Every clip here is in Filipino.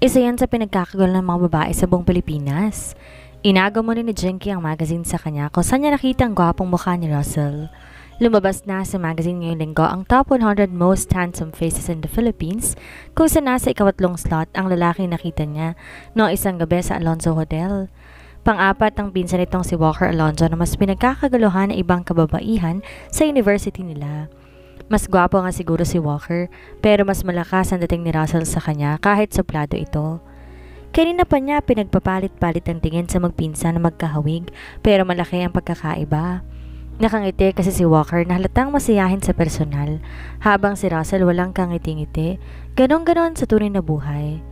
Isa yan sa pinagkakagulo ng mga babae sa buong Pilipinas. Inagaw mo rin ni Jinky ang magazine sa kanya kung saan niya nakita ang gwapong mukha ni Russell. Lumabas na sa magazine ngayong linggo ang top 100 most handsome faces in the Philippines kung saan nasa ikawatlong slot ang lalaking nakita niya noong isang gabi sa Alonzo Hotel. Pang-apat ang pinsan nitong si Walker Alonzo na mas pinagkakaguluhan ng ibang kababaihan sa university nila. Mas gwapo nga siguro si Walker pero mas malakas ang dating ni Russell sa kanya kahit suplado ito. Kanina pa niya pinagpapalit-palit ang tingin sa magpinsan na magkahawig pero malaki ang pagkakaiba. Nakangiti kasi si Walker na halatang masiyahin sa personal, habang si Russell walang kangiti-ngiti, ganon-ganon sa tunay na buhay.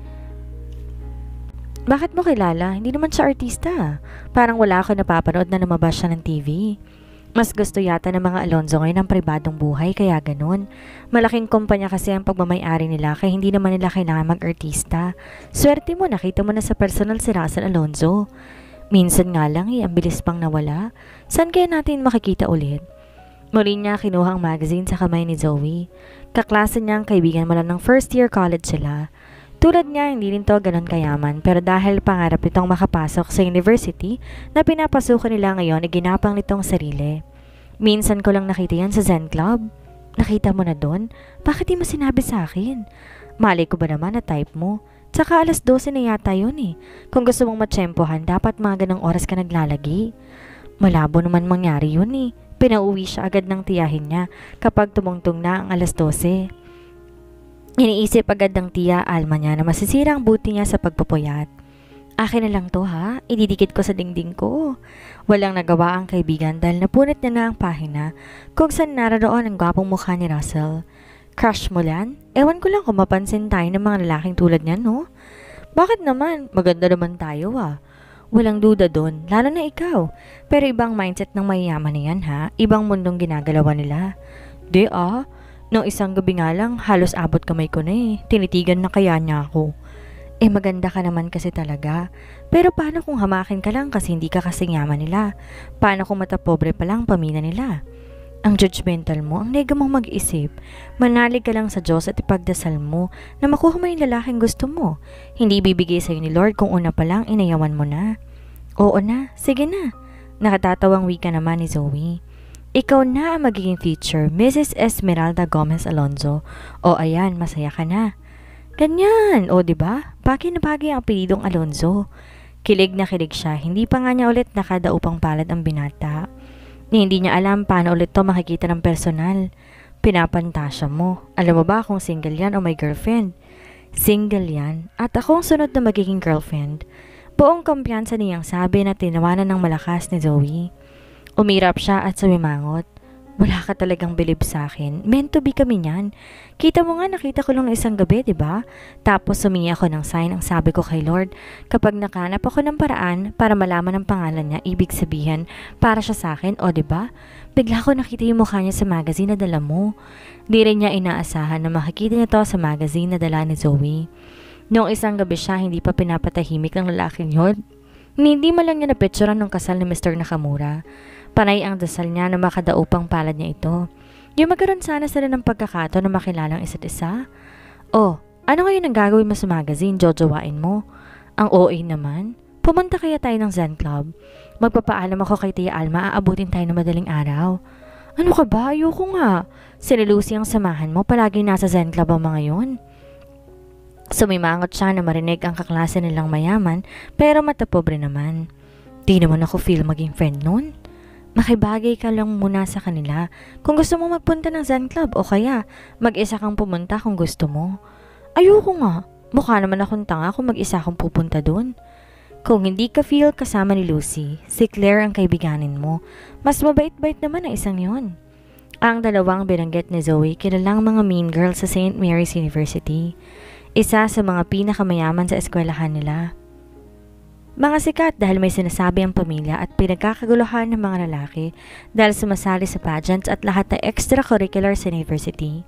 Bakit mo kilala? Hindi naman siya artista. Parang wala ako napapanood na lumabas siya ng TV. Mas gusto yata ng mga Alonzo ngayon ang pribadong buhay kaya ganon. Malaking kumpanya kasi ang pagmamay-ari nila kaya hindi naman nila kailangan mag-artista. Swerte mo, nakita mo na sa personal si Russell Alonzo. Minsan nga lang ang bilis pang nawala. Saan kaya natin makikita ulit? Muli niya kinuha ang magazine sa kamay ni Zoe. Kaklase niya ang kaibigan mula ng first year college sila. Tulad niya, hindi rin to ganun kayaman pero dahil pangarap itong makapasok sa university na pinapasukan nila ngayon ay ginapang nitong sarili. Minsan ko lang nakita yan sa Zen Club. Nakita mo na doon? Bakit di mo sinabi sa akin? Malay ko ba naman na type mo? Tsaka alas 12 na yata yun eh. Kung gusto mong matsyempohan, dapat mga ganong oras ka naglalagi. Malabo naman mangyari yun eh. Pinauwi siya agad ng tiyahin niya kapag tumungtong na ang alas 12. Iniisip agad ng tiya Alma niya na masisira ang buti niya sa pagpupuyat. Akin na lang to ha, ididikit ko sa dingding ko. Walang nagawa ang kaibigan dahil napunit niya na ang pahina kung saan nararoon ang gwapong mukha ni Russell. Crush mo lan? Ewan ko lang kung mapansin tayo ng mga lalaking tulad niyan, no? Bakit naman? Maganda naman tayo ah. Walang duda doon, lalo na ikaw. Pero ibang mindset ng mayayaman na yan ha, ibang mundong ginagalawan nila. Di ah, nung isang gabi nga lang, halos abot kamay ko na eh. Tinitigan na kaya niya ako. Eh maganda ka naman kasi talaga. Pero paano kung hamakin ka lang kasi hindi ka kasing yaman nila? Paano kung matapobre pa lang pamina nila? Ang judgmental mo, ang nega mong mag-isip. Manalig ka lang sa Diyos at ipagdasal mo na makuha mo yung lalaking gusto mo. Hindi bibigay sa'yo ni Lord kung una pa lang inayawan mo na. Oo na, sige na. Nakatatawang wika naman ni Zoe. Ikaw na ang magiging teacher, Mrs. Esmeralda Gomez Alonzo. O ayan, masaya ka na. Ganyan, o diba? Bagay na bagay ang apelidong Alonzo. Kilig na kilig siya, hindi pa nga niya ulit nakadaupang palad ang binata. Hindi niya alam paano ulit to makikita ng personal. Pinapantasya mo. Alam mo ba kung single yan o may girlfriend? Single yan at ako ang sunod na magiging girlfriend. Buong kumpiyansa niyang sabi na tinawanan ng malakas ni Zoe. Umirap siya at sumimangot. Wala ka talagang bilib sa akin. Meant to be kami niyan. Kita mo nga, nakita ko lang ng isang gabi, diba? Tapos sumingi ako ng sign ang sabi ko kay Lord. Kapag nakanap ako ng paraan para malaman ang pangalan niya, ibig sabihin, para siya sa akin, o diba? Bigla ko nakita yung mukha niya sa magazine na dala mo. Di rin niya inaasahan na makikita niya to sa magazine na dala ni Zoe. Noong isang gabi siya, hindi pa pinapatahimik ng lalaking yun. Hindi man lang niya napicturan ng kasal ni Mr. Nakamura. Panay ang dasal niya na makadaupang palad niya ito. Yung magkaroon sana sila ng pagkakataon na makilalang isa't isa. Oh, ano ngayon ang gagawin mo sa magazine? Jojowain mo? Ang OA naman. Pumunta kaya tayo ng Zen Club. Magpapaalam ako kay Tia Alma, aabutin tayo ng madaling araw. Ano ka ba? Ayoko nga. Sila Lucy ang samahan mo, palagi nasa Zen Club ang mga yun. Sumimangot siya na marinig ang kaklase nilang mayaman, pero matapobre naman. Di naman ako feel maging friend nun. Makibagay ka lang muna sa kanila kung gusto mo magpunta ng Zen Club o kaya mag-isa kang pumunta kung gusto mo. Ayoko nga. Mukha naman akong tanga kung mag-isa akong pupunta dun. Kung hindi ka feel kasama ni Lucy, si Claire ang kaibiganin mo. Mas mabait-bait naman ang isang yon. Ang dalawang binanggit ni Zoe kilalang mga mean girls sa St. Mary's University. Isa sa mga pinakamayaman sa eskwelahan nila. Mga sikat dahil may sinasabi ang pamilya at pinagkakaguluhan ng mga lalaki dahil sumasali sa pageants at lahat na extracurricular sa university.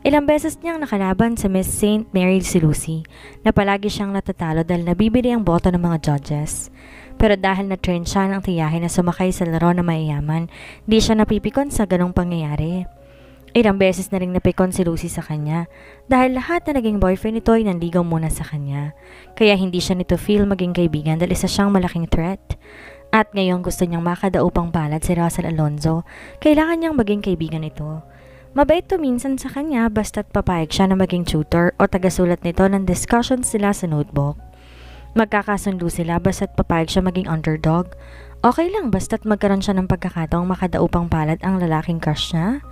Ilang beses niyang nakalaban sa Miss St. Mary si Lucy na palagi siyang natatalo dahil nabibili ang boto ng mga judges. Pero dahil na-train siya ng tiyahin na sumakay sa laro na mayayaman, di siya napipikon sa ganong pangyayari. Ilang beses na rin napikon si Lucy sa kanya dahil lahat na naging boyfriend nito ay nanligaw muna sa kanya. Kaya hindi siya nito feel maging kaibigan dahil isa siyang malaking threat. At ngayon gusto niyang makadaupang palad si Russell Alonzo, kailangan niyang maging kaibigan nito. Mabait to minsan sa kanya basta't papayag siya na maging tutor o tagasulat nito ng discussions nila sa notebook. Magkakasundo sila basta't papayag siya maging underdog. Okay lang basta't magkaroon siya ng pagkakataong makadaupang palad ang lalaking crush niya.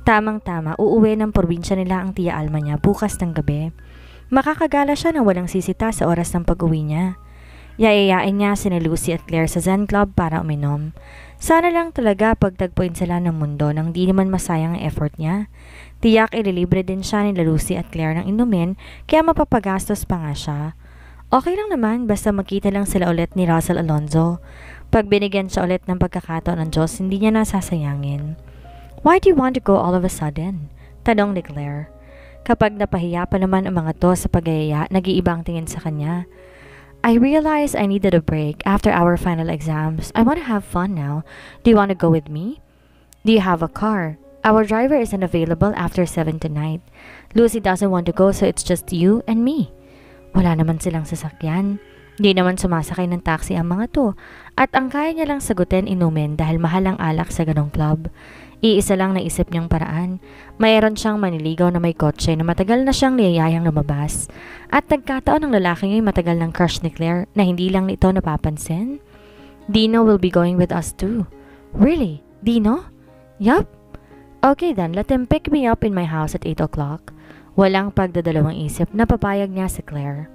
Tamang-tama, uuwi ng probinsya nila ang Tia Alma niya bukas ng gabi. Makakagala siya na walang sisita sa oras ng pag-uwi niya. Yayayain niya sina Lucy at Claire sa Zen Club para uminom. Sana lang talaga pagtagpuin sila ng mundo nang di naman masayang ang effort niya. Tiyak ililibre din siya nila Lucy at Claire ng inumin kaya mapapagastos pa nga siya. Okay lang naman basta magkita lang sila ulit ni Russell Alonzo. Pag binigyan siya ulit ng pagkakataon ng Diyos, hindi niya nasasayangin. Why do you want to go all of a sudden? Tanong ni Claire. Kapag napahiya pa naman ang mga to sa pag-ayaya, nag-iibang tingin sa kanya. I realized I needed a break after our final exams. I want to have fun now. Do you want to go with me? Do you have a car? Our driver isn't available after 7 tonight. Lucy doesn't want to go so it's just you and me. Wala naman silang sasakyan. Di naman sumasakay ng taxi ang mga to. At ang kaya niya lang sagutin inumin dahil mahal ang alak sa ganong club. Iisa lang naisip niyang paraan. Mayroon siyang maniligaw na may kotse na matagal na siyang niyayayang lumabas. At nagkataon ng lalaking ay matagal ng crush ni Claire na hindi lang ito napapansin. Dino will be going with us too. Really? Dino? Yup. Okay then, let him pick me up in my house at 8 o'clock. Walang pagdadalawang isip na papayag niya si Claire.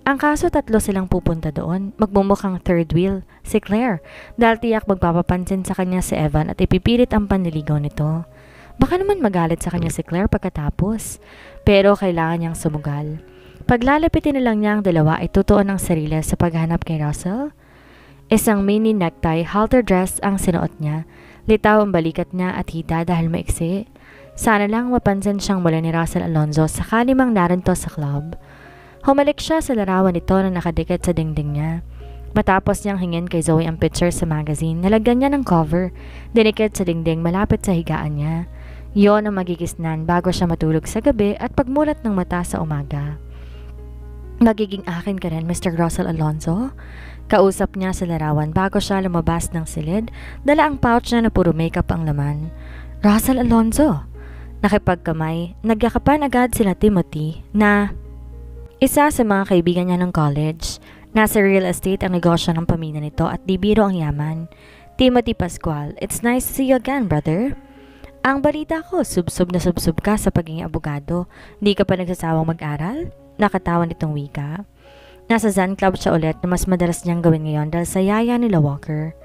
Ang kaso 3 silang pupunta doon, magmumukhang third wheel, si Claire, dahil tiyak magpapapansin sa kanya si Evan at ipipilit ang panliligaw nito. Baka naman magalit sa kanya si Claire pagkatapos, pero kailangan niyang sumugal. Paglalapitin na lang niya ang dalawa ay tutuon ang sarili sa paghanap kay Russell. Isang mini necktie halter dress ang sinuot niya, litaw ang balikat niya at hita dahil maiksi. Sana lang mapansin siyang mula ni Russell Alonzo sakali mang narito sa club. Humalik siya sa larawan nito na nakadikit sa dingding niya. Matapos niyang hingin kay Zoe ang picture sa magazine, nalagyan niya ng cover, dinikit sa dingding malapit sa higaan niya. Yon ang magikisnan bago siya matulog sa gabi at pagmulat ng mata sa umaga. Magiging akin ka rin, Mr. Russell Alonzo? Kausap niya sa larawan bago siya lumabas ng silid, dala ang pouch niya na puro makeup ang laman. Russell Alonzo! Nakipagkamay, nagyakapan agad sila Timothy na isa sa mga kaibigan niya ng college. Nasa real estate ang negosyo ng pamilya nito at di biro ang yaman. Timothy Pascual, it's nice to see you again, brother. Ang balita ko, subsob na subsob ka sa pagiging abogado. Di ka pa nagsasawang mag-aral? Nakatawa nitong wika. Nasa Zen Club siya ulit na mas madalas niyang gawin ngayon dahil sa yaya nila Walker.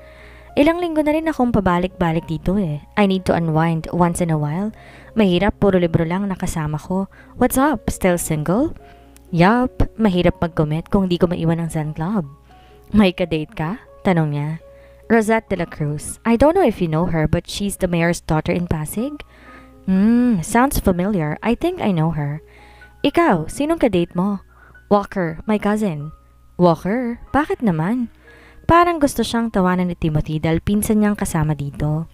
Ilang linggo na rin akong pabalik-balik dito eh. I need to unwind once in a while. Mahirap, puro libro lang nakasama ko. What's up? Still single? Yup, mahirap mag-commit kung di ko maiwan ang Zen Club. May ka-date ka? Tanong niya. Rosette de la Cruz. I don't know if you know her but she's the mayor's daughter in Pasig. Sounds familiar. I think I know her. Ikaw, sinong ka-date mo? Walker, my cousin. Walker? Bakit naman? Parang gusto siyang tawanan ni Timothy dahil pinsan niyang kasama dito.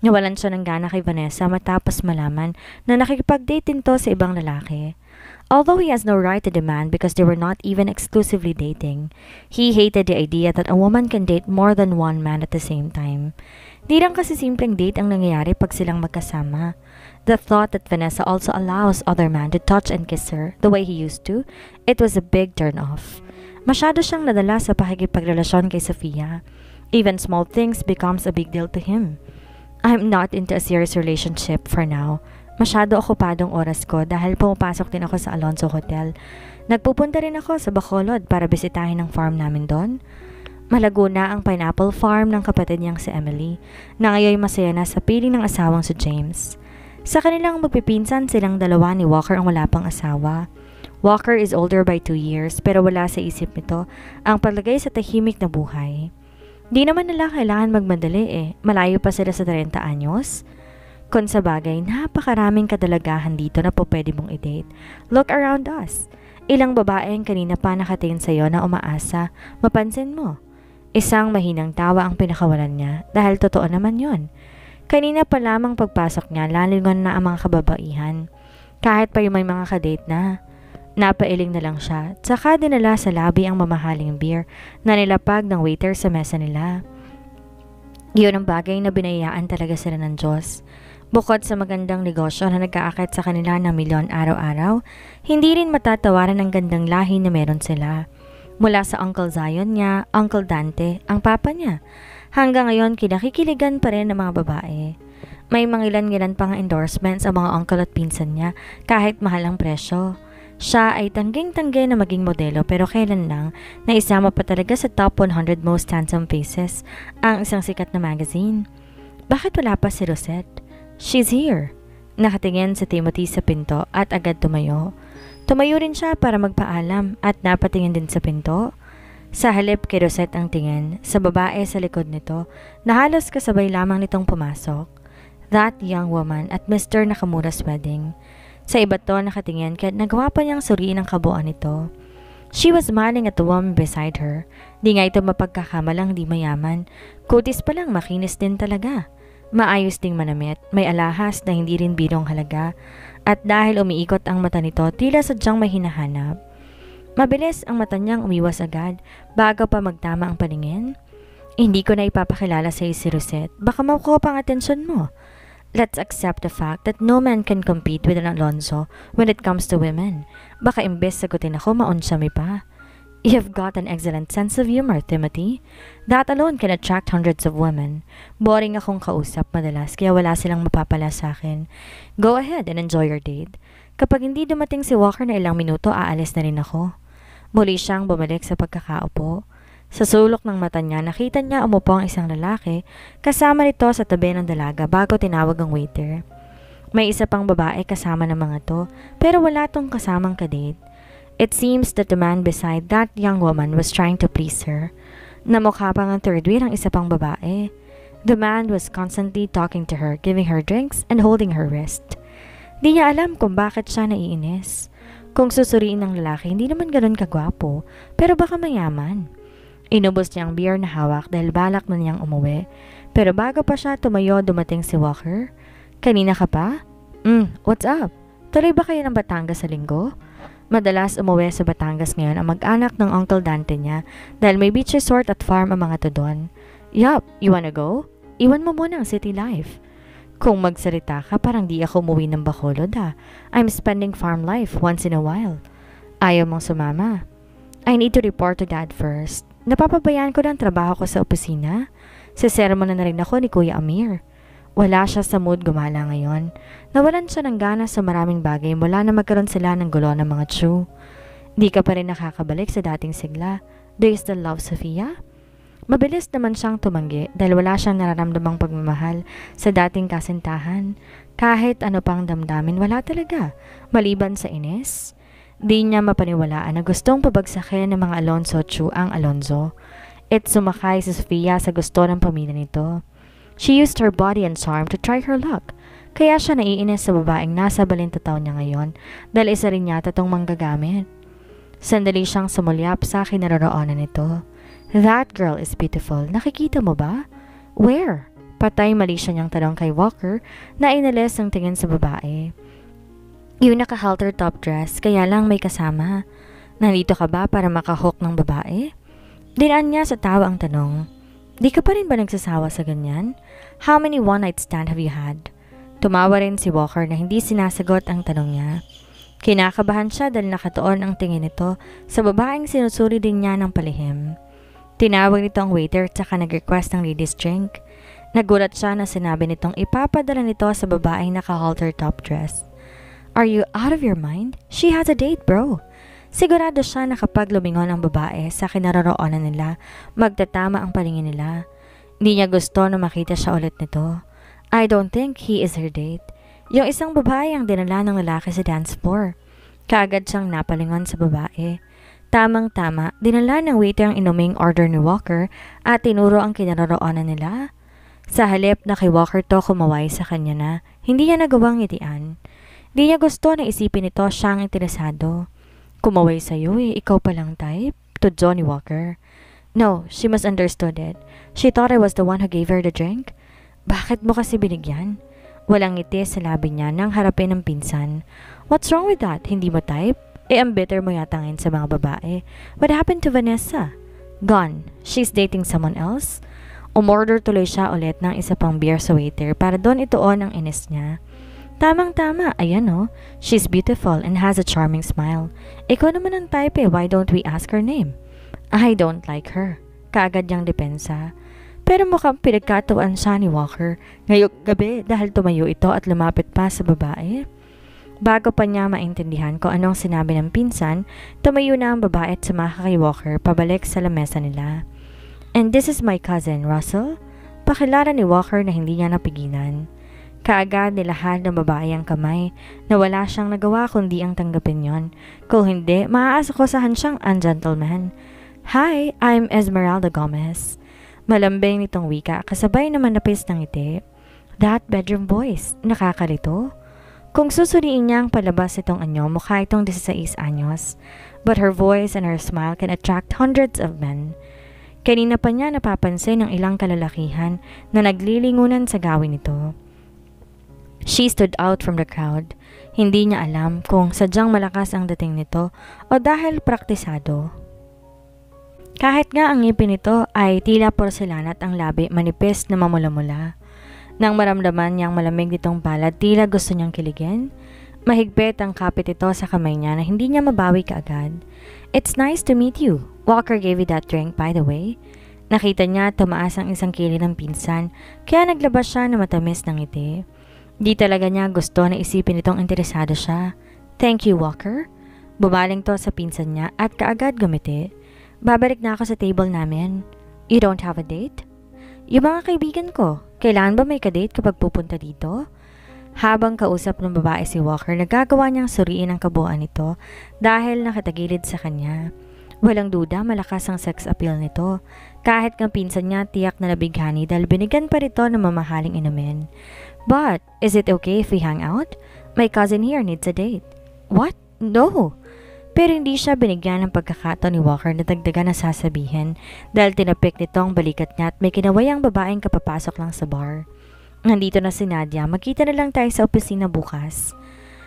Nawalan siya ng gana kay Vanessa matapos malaman na nakikipag-date din to sa ibang lalaki. Although he has no right to demand because they were not even exclusively dating, he hated the idea that a woman can date more than one man at the same time. Di lang kasi simpleng date ang nangyayari pag silang magkasama. The thought that Vanessa also allows other men to touch and kiss her the way he used to, it was a big turn-off. Masyado siyang nadala sa pakikipagrelasyon kay Sofia. Even small things becomes a big deal to him. I'm not into a serious relationship for now. Masyado okupadong oras ko dahil pumapasok din ako sa Alonzo Hotel. Nagpupunta rin ako sa Bacolod para bisitahin ang farm namin doon. Malago na ang pineapple farm ng kapatid niyang si Emily, na ngayon masaya na sa piling ng asawang si James. Sa kanilang magpipinsan silang dalawa ni Walker ang wala pang asawa. Walker is older by 2 years pero wala sa isip nito ang paglagay sa tahimik na buhay. Di naman nila kailangan magmadali eh, malayo pa sila sa 30 anyos. Kung sa bagay, napakaraming kadalagahan dito na po pwede mong i-date. Look around us. Ilang babaeng kanina pa nakatingin sa'yo na umaasa, mapansin mo. Isang mahinang tawa ang pinakawalan niya dahil totoo naman yon. Kanina pa lamang pagpasok niya, lalingon na ang mga kababaihan. Kahit pa yung may mga kadate na. Napailing na lang siya, tsaka dinala sa lobby ang mamahaling beer na nilapag ng waiter sa mesa nila. Yun ang bagay na binayaan talaga sila ng Diyos. Bukod sa magandang negosyo na nag-aakit sa kanila ng milyon araw-araw, hindi rin matatawaran ang gandang lahi na meron sila. Mula sa Uncle Zion niya, Uncle Dante, ang papa niya. Hanggang ngayon, kinakikiligan pa rin ng mga babae. May mga ilan-ilan pang endorsements ang mga uncle at pinsan niya kahit mahal ang presyo. Siya ay tangging-tanggi na maging modelo pero kailan lang na isama pa talaga sa top 100 most handsome faces ang isang sikat na magazine. Bakit wala pa si Rosette? She's here. Nakatingin si Timothy sa pinto at agad tumayo. Tumayo rin siya para magpaalam at napatingin din sa pinto. Sa halip kay Rosette ang tingin, sa babae sa likod nito na halos kasabay lamang nitong pumasok. That young woman at Mr. Nakamura's wedding. Sa iba to nakatingin kahit nagawa pa niyang suriin ang kabuuan nito. She was smiling at the woman beside her. Di nga ito mapagkakamalang di mayaman. Kutis pa lang makinis din talaga. Maayos ding manamit, may alahas na hindi rin birong halaga. At dahil umiikot ang mata nito, tila sadyang may hinahanap. Mabilis ang mata niyang umiwas agad bago pa magtama ang paningin. Hindi ko na ipapakilala sa iyo si Rosette. Baka makuha pang atensyon mo. Let's accept the fact that no man can compete with an Alonzo when it comes to women. Baka imbes sagutin ako, maonsya pa. You've got an excellent sense of humor, Timothy. That alone can attract hundreds of women. Boring akong kausap madalas kaya wala silang mapapala sa akin. Go ahead and enjoy your date. Kapag hindi dumating si Walker na ilang minuto, aalis na rin ako. Muli siyang bumalik sa pagkakaupo. Sa sulok ng mata niya, nakita niya umupo ang isang lalaki, kasama nito sa tabi ng dalaga bago tinawag ang waiter. May isa pang babae kasama ng mga to, pero wala tong kasamang kadate. It seems that the man beside that young woman was trying to please her. Namukha pang ang third wheel ang isa pang babae. The man was constantly talking to her, giving her drinks and holding her wrist. Di niya alam kung bakit siya naiinis. Kung susuriin ng lalaki, hindi naman ganun kagwapo, pero baka mayaman. Inubos niya ang beer na hawak dahil balak na niyang umuwi. Pero bago pa siya tumayo, dumating si Walker. Kanina ka pa? What's up? Tuloy ba kayo ng Batangas sa linggo? Madalas umuwi sa Batangas ngayon ang mag-anak ng Uncle Dante niya dahil may beach resort at farm ang mga to doon. Yup, you wanna go? Iwan mo muna ang city life. Kung magsalita ka, parang di ako umuwi ng Bacolod ah. I'm spending farm life once in a while. Ayaw mong sumama? I need to report to Dad first. Napapabayaan ko ng trabaho ko sa opisina. Sisermon na rin ako ni Kuya Amir. Wala siya sa mood gumala ngayon. Nawalan siya ng gana sa maraming bagay mula na magkaroon sila ng gulo ng mga Chu. Di ka pa rin nakakabalik sa dating sigla. Do you still love Sofia? Mabilis naman siyang tumanggi dahil wala siyang nararamdamang pagmamahal sa dating kasintahan. Kahit ano pang damdamin, wala talaga. Maliban sa inis. Di niya mapaniwalaan na gustong pabagsakin ng mga Alonzo Chu ang Alonzo. At sumakay si Sofia sa gusto ng pamilya nito. She used her body and charm to try her luck. Kaya siya naiinis sa babaeng nasa balintataw niya ngayon dahil isa rin yata tong manggagamit. Sandali siyang sumulyap sa kinaroroonan nito. That girl is beautiful. Nakikita mo ba? Where? Patay mali siya niyang tanong kay Walker na inalis ang tingin sa babae. Yung naka-halter top dress, kaya lang may kasama. Nandito ka ba para makahook ng babae? Dinaan niya sa tawa ang tanong. Di ka pa rin ba nagsasawa sa ganyan? How many one-night stand have you had? Tumawa rin si Walker na hindi sinasagot ang tanong niya. Kinakabahan siya dahil nakatuon ang tingin nito sa babaeng sinusuri din niya ng palihim. Tinawag nito ang waiter at saka nag-request ng ladies drink. Nagulat siya na sinabi nitong ipapadala nito sa babaeng naka-halter top dress. Are you out of your mind? She has a date, bro. Sigurado siya na kapag lumingon ang babae sa kinaroroonan nila, magtatama ang paningin nila. Hindi niya gusto na makita siya ulit nito. I don't think he is her date. Yung isang babae ang dinala ng lalaki sa dance floor. Kaagad siyang napalingon sa babae. Tamang-tama, dinala ng waiter ang inuming order ni Walker at tinuro ang kinaroroonan nila. Sa halip na kay Walker to kumaway sa kanya na, hindi niya nagawang ngitian. Di niya gusto na isipin ito siyang interesado. Kumaway sa'yo ikaw palang type? To Johnny Walker. No, she misunderstood it. She thought I was the one who gave her the drink. Bakit mo kasi binigyan? Walang ngiti sa labi niya nang harapin ng pinsan. What's wrong with that? Hindi mo type? Ang bitter mo yata ngayon sa mga babae. What happened to Vanessa? Gone. She's dating someone else? Umorder tuloy siya ulit ng isa pang beer sa waiter para doon ituon ang inis niya. Tamang-tama, ayan oh. She's beautiful and has a charming smile. Ikaw naman ang type why don't we ask her name? I don't like her. Kaagad niyang depensa. Pero mukhang pinagkatuan siya ni Walker ngayong gabi dahil tumayo ito at lumapit pa sa babae. Bago pa niya maintindihan kung anong sinabi ng pinsan, tumayo na ang babae at sumaka kay Walker pabalik sa lamesa nila. And this is my cousin, Russell. Pakilala ni Walker na hindi niya napigilan. Kaagad nilahad ng babae ang kamay na wala siyang nagawa kundi ang tanggapin yon. Kung hindi, maaasakusahan siyang ungentleman. Hi, I'm Esmeralda Gomez. Malambing nitong wika kasabay naman napis ng ngiti. That bedroom voice, nakakalito. Kung susuriin niya ang palabas itong anyo, mukha itong 16 anyos. But her voice and her smile can attract hundreds of men. Kanina pa niya napapansin ang ilang kalalakihan na naglilingunan sa gawin nito. She stood out from the crowd. Hindi niya alam kung sadyang malakas ang dating nito o dahil praktisado. Kahit nga ang ngipin nito ay tila porselana at ang labi manipis na mamula-mula. Nang maramdaman niyang malamig nitong palad, tila gusto niyang kiligin. Mahigpit ang kapit ito sa kamay niya na hindi niya mabawi kaagad. It's nice to meet you. Walker gave you that drink, by the way. Nakita niya tumaas ang isang kili ng pinsan, kaya naglabas siya na matamis ng ngiti. Di talaga niya gusto na isipin itong interesado siya. Thank you, Walker. Bumaling to sa pinsan niya at kaagad gumiti. Babalik na ako sa table namin. You don't have a date? Yung mga kaibigan ko, kailangan ba may kadate kapag pupunta dito? Habang kausap ng babae si Walker, nagagawa niyang suriin ang kabuuan nito dahil nakatagilid sa kanya. Walang duda, malakas ang sex appeal nito. Kahit ng pinsan niya, tiyak na nabighani dahil binigyan pa rito ng mamahaling inumin. But, is it okay if we hang out? My cousin here needs a date. What? No! Pero hindi siya binigyan ng pagkakataon ni Walker na dagdagan na sasabihin dahil tinapik nito ang balikat niya at may kinawayang babaeng kapapasok lang sa bar. Nandito na si Nadia, magkita na lang tayo sa opisina bukas.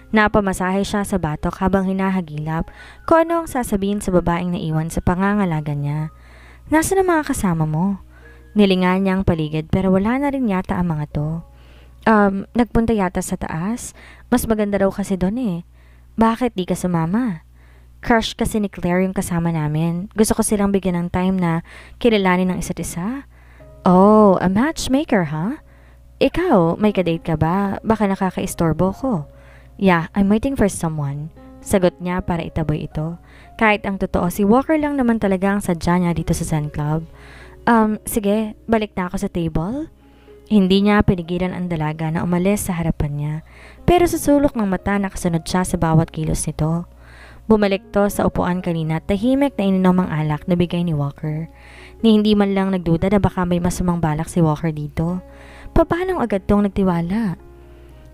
Napamasahe siya sa batok habang hinahagilap kung ano ang sasabihin sa babaeng naiwan sa pangangalaga niya. Nasaan ang mga kasama mo? Nilingan niya ang paligid pero wala na rin yata ang mga to. Nagpunta yata sa taas. Mas maganda raw kasi doon eh. Bakit di ka sumama? Crush kasi ni Claire yung kasama namin. Gusto ko silang bigyan ng time na kilalanin ng isa't isa. Oh, a matchmaker, huh? Ikaw, may kadate ka ba? Baka nakaka-istorbo ko. Yeah, I'm waiting for someone. Sagot niya para itaboy ito. Kahit ang totoo, si Walker lang naman talaga ang sadya niya dito sa Zen Club. Sige, balik na ako sa table. Hindi niya pinigilan ang dalaga na umalis sa harapan niya. Pero sa sulok ng mata nakasunod siya sa bawat kilos nito. Bumalik to sa upuan kanina at tahimik na ininom ang alak na bigay ni Walker. Ni hindi man lang nagduda na baka may masamang balak si Walker dito. Paano agad tong nagtiwala?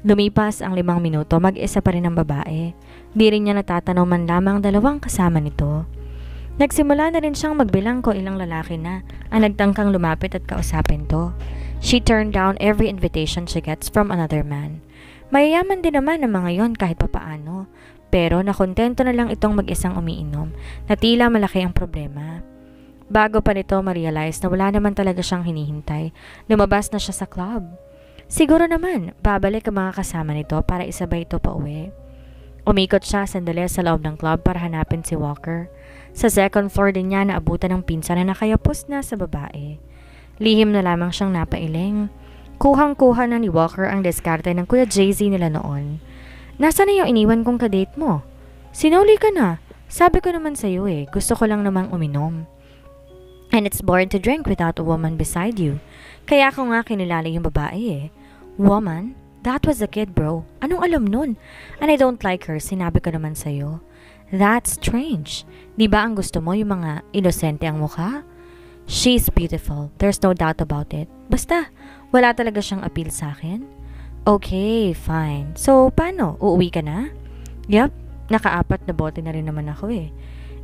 Lumipas ang 5 minuto, mag-isa pa rin ang babae. Di rin niya natatanaw man lamang dalawang kasama nito. Nagsimula na rin siyang magbilang kung ilang lalaki na ang nagtangkang lumapit at kausapin to. She turned down every invitation she gets from another man. Mayayaman din naman ang mga yon kahit papaano. Pero nakontento na lang itong mag-isang umiinom na tila malaki ang problema. Bago pa nito ma-realize na wala naman talaga siyang hinihintay, lumabas na siya sa club. Siguro naman, babalik ang mga kasama nito para isabay ito pa uwi. Umikot siya sandali sa loob ng club para hanapin si Walker. Sa second floor din niya naabutan ng pinsan na nakayapos na sa babae. Lihim na lamang siyang napailing. Kuhang-kuha na ni Walker ang diskarte ng Kuya Jay-Z nila noon. Nasaan na yung iniwan kong kadate mo? Sinuli ka na. Sabi ko naman sa'yo gusto ko lang namang uminom. And it's boring to drink without a woman beside you. Kaya ako nga kinilala yung babae Woman? That was a kid, bro. Anong alam nun? And I don't like her, sinabi ko naman sa'yo. That's strange. Di ba ang gusto mo yung mga inosente ang mukha? She's beautiful. There's no doubt about it. Basta, wala talaga siyang appeal sa akin. Okay, fine. So, paano? Uuwi ka na? Yup, naka-4 na bote na rin naman ako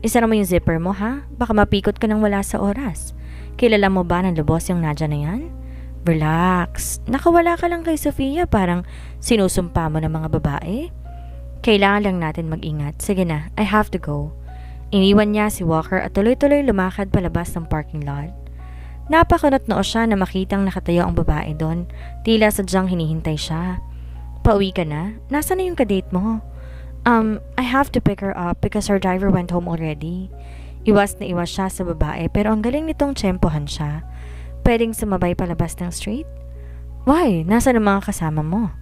Isara mo yung zipper mo ha? Baka mapikot ka nang wala sa oras. Kilala mo ba ng lubos yung Nadia na yan? Relax. Nakawala ka lang kay Sofia, parang sinusumpa mo ng mga babae. Kailangan lang natin mag-ingat. Sige na, I have to go. Iniwan niya si Walker at tuloy-tuloy lumakad palabas ng parking lot. Napakunot noo siya na makitang nakatayo ang babae doon. Tila sadyang hinihintay siya. Pauwi ka na? Nasaan na yung kadate mo? I have to pick her up because her driver went home already. Iwas na iwas siya sa babae pero ang galing nitong tsempohan siya. Pwedeng sumabay palabas ng street? Why? Nasaan ang mga kasama mo?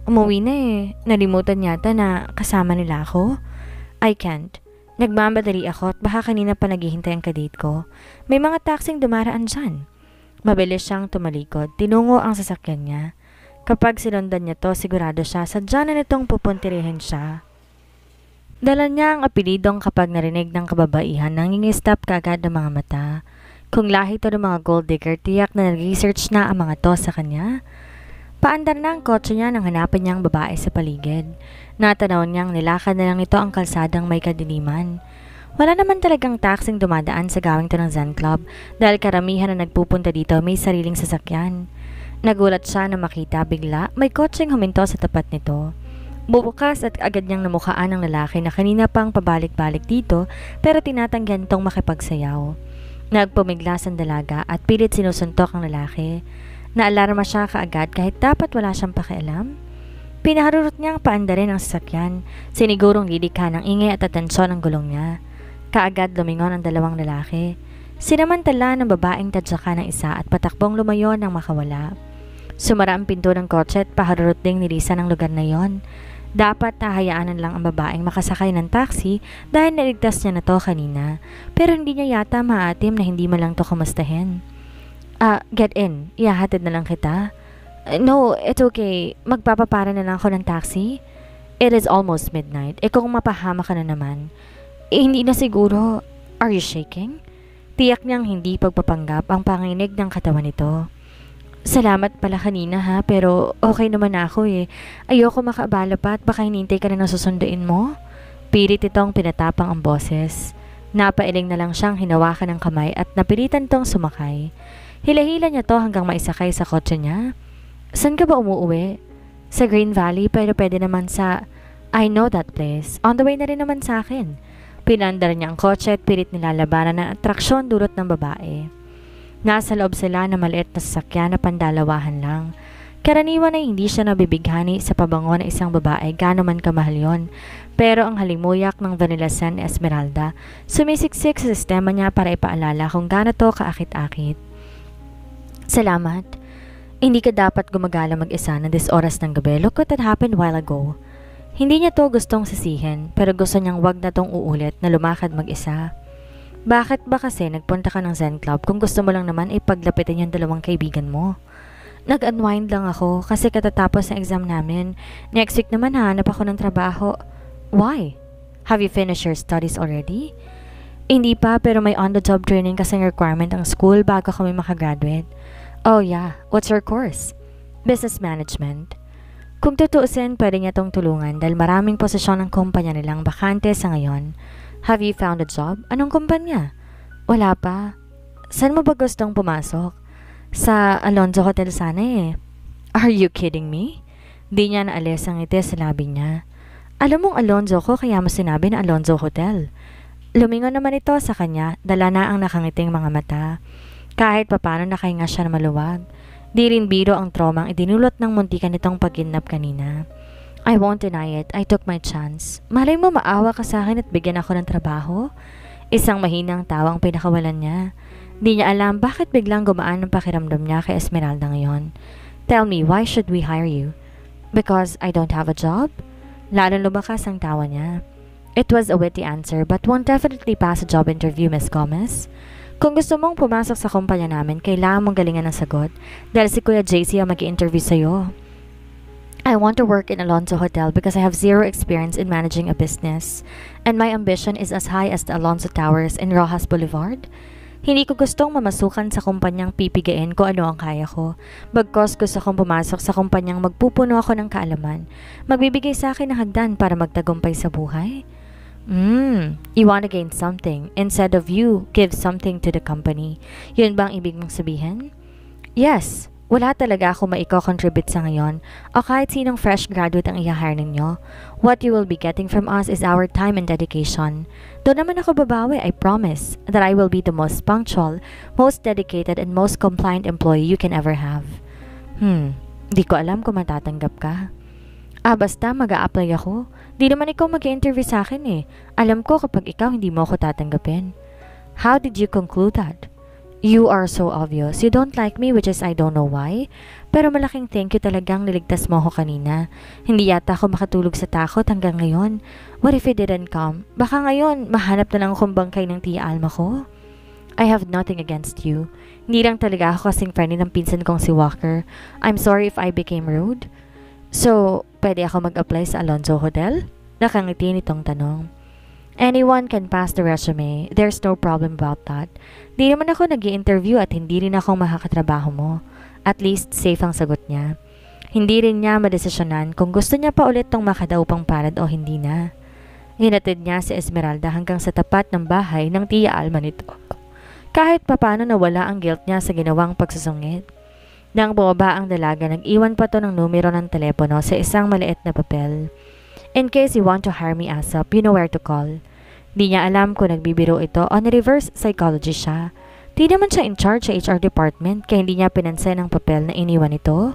Umuwi na eh. Nalimutan yata na kasama nila ako. I can't. Nagmamadali ako at baka kanina pa naghihintay ang kadate ko. May mga taxing dumaraan dyan. Mabilis siyang tumalikod. Tinungo ang sasakyan niya. Kapag sinundan niya to, sigurado siya sadya na nitong pupuntirihin siya. Dala niya ang apelidong kapag narinig ng kababaihan nangingistap kagad ng mga mata. Kung lahi to ng mga gold digger, tiyak na nag-research na ang mga to sa kanya. Paandar na ang kotse niya nang hanapin niyang babae sa paligid. Natanaw niyang nilakad na lang ito ang kalsadang may kadiliman. Wala naman talagang taxing dumadaan sa gawing to ng Zen Club dahil karamihan na nagpupunta dito may sariling sasakyan. Nagulat siya na makita bigla may kotseng huminto sa tapat nito. Bubukas at agad niyang namukhaan ng lalaki na kanina pang pabalik-balik dito pero tinatanggihan tong makipagsayaw. Nagpumiglas ang dalaga at pilit sinusuntok ang lalaki. Naalarma siya kaagad kahit dapat wala siyang pakialam. Pinaharurot niyang paandarin ang sasakyan. Sinigurong lidikha ng ingay at atensyon ang gulong niya. Kaagad lumingon ang dalawang lalaki. Sinamantala ng babaeng tadsaka ng isa at patakbong lumayo nang makawala. Sumara ang pinto ng kotse at paharurot ding nilisan ang lugar na yon. Dapat hahayaanan lang ang babaeng makasakay ng taxi dahil naligtas niya na to kanina. Pero hindi niya yata maatim na hindi man lang to kumustahin. Get in. Ihahatid na lang kita. No, it's okay. Magpapapara na lang ako ng taxi. It is almost midnight. Kung mapahama ka na naman. Hindi na siguro. Are you shaking? Tiyak niyang hindi pagpapanggap ang panginig ng katawan nito. Salamat pala kanina ha, pero okay naman ako eh. Ayoko makaabala pa at baka hinintay ka na ng susunduin mo. Pilit itong pinatapang ang boses. Napailing na lang siyang hinawakan ng kamay at napilitan tong sumakay. Hila-hila niya to hanggang maisakay sa kotse niya. Saan ka ba umuuwi? Sa Green Valley pero pwede naman sa... I know that place. On the way na rin naman sa akin. Pinandar niya ang kotse at pilit nilalabanan ng atraksyon dulot ng babae. Nasa loob sila na maliit na sasakyan na pandalawahan lang. Karaniwan ay hindi siya nabibighani sa pabango na isang babae gaano man kamahal yon. Pero ang halimuyak ng Vanilla San Esmeralda, sumisiksik sa sistema niya para ipaalala kung gaano to kaakit-akit. Salamat. Hindi ka dapat gumagala mag-isa na this oras ng gabi. Look what had happened while ago. Hindi niya to gustong sisihin pero gusto niyang wag na tong uulit na lumakad mag-isa. Bakit ba kasi nagpunta ka ng Zen Club kung gusto mo lang naman ipaglapitin yung dalawang kaibigan mo? Nag-unwind lang ako kasi katatapos ng exam namin. Next week naman hanap ako ng trabaho. Why? Have you finished your studies already? Hindi pa pero may on-the-job training kasing requirement ang school bago kami makagraduate. Oh yeah, what's your course? Business Management. Kung tutuusin, pwede niya tong tulungan dahil maraming posisyon ng kumpanya nilang bakante sa ngayon. Have you found a job? Anong kumpanya? Wala pa. Saan mo ba gustong pumasok? Sa Alonzo Hotel sana eh. Are you kidding me? Di niya naalis ang ngiti sa labi niya. Alam mong Alonzo ko kaya mo sinabi na Alonzo Hotel. Lumingon naman ito sa kanya, dala na ang nakangiting mga mata. Kahit papano nakahinga siya na maluwag. Di rin biro ang trauma ang idinulot ng muntikan nitong pagkidnap kanina. I won't deny it. I took my chance. Malay mo maawa ka sa akin at bigyan ako ng trabaho? Isang mahinang tawa ang pinakawalan niya. Di niya alam bakit biglang gumaan ang pakiramdam niya kay Esmeralda ngayon. Tell me, why should we hire you? Because I don't have a job? Lalo lumakas ang tawa niya. It was a witty answer but won't definitely pass a job interview, Miss Gomez. Kung gusto mong pumasok sa kumpanya namin, kailangan mong galingan ng sagot dahil si Kuya JC ang mag-i-interview sa'yo. I want to work in Alonzo Hotel because I have zero experience in managing a business and my ambition is as high as the Alonzo Towers in Rojas Boulevard. Hindi ko gustong mamasukan sa kumpanyang pipigain ko ano ang kaya ko. Bagkos gusto kong pumasok sa kumpanyang magpupuno ako ng kaalaman. Magbibigay sa akin ng hagdan para magtagumpay sa buhay. You want to gain something instead of you give something to the company. Yun ba ang ibig mong sabihin? Yes. Wala talaga ako maiko-contribute sa ngayon o kahit sinong fresh graduate ang i-hire ninyo. What you will be getting from us is our time and dedication. Doon naman ako babawi, I promise, that I will be the most punctual, most dedicated, and most compliant employee you can ever have. Di ko alam kung matatanggap ka. Basta mag-a-apply ako. Di naman ikaw mag-interview sa akin eh. Alam ko kapag ikaw hindi mo ako tatanggapin. How did you conclude that? You are so obvious. You don't like me, which is I don't know why. Pero malaking thank you talagang niligtas mo ako kanina. Hindi yata ako makatulog sa takot hanggang ngayon. What if you didn't come? Baka ngayon, mahanap na lang akong bangkay ng Tia Alma ko. I have nothing against you. Hindi lang talaga ako kasing friendly ng pinsan kong si Walker. I'm sorry if I became rude. So, pwede ako mag-apply sa Alonzo Hotel? Nakangiti nitong tanong. Anyone can pass the resume. There's no problem about that. Di naman ako nag-i-interview at hindi rin ako makakatrabaho mo. At least, safe ang sagot niya. Hindi rin niya madesisyonan kung gusto niya pa ulit tong makadaupang palad o hindi na. Hinatid niya si Esmeralda hanggang sa tapat ng bahay ng Tia Alma nito. Kahit papano nawala ang guilt niya sa ginawang pagsusungit. Nang bumaba ang dalaga, nag-iwan pa to ng numero ng telepono sa isang maliit na papel. In case you want to hire me ASAP, you know where to call. Di niya alam kung nagbibiro ito o reverse psychology siya. Di naman siya in charge sa HR department kaya hindi niya pinansin ang papel na iniwan ito.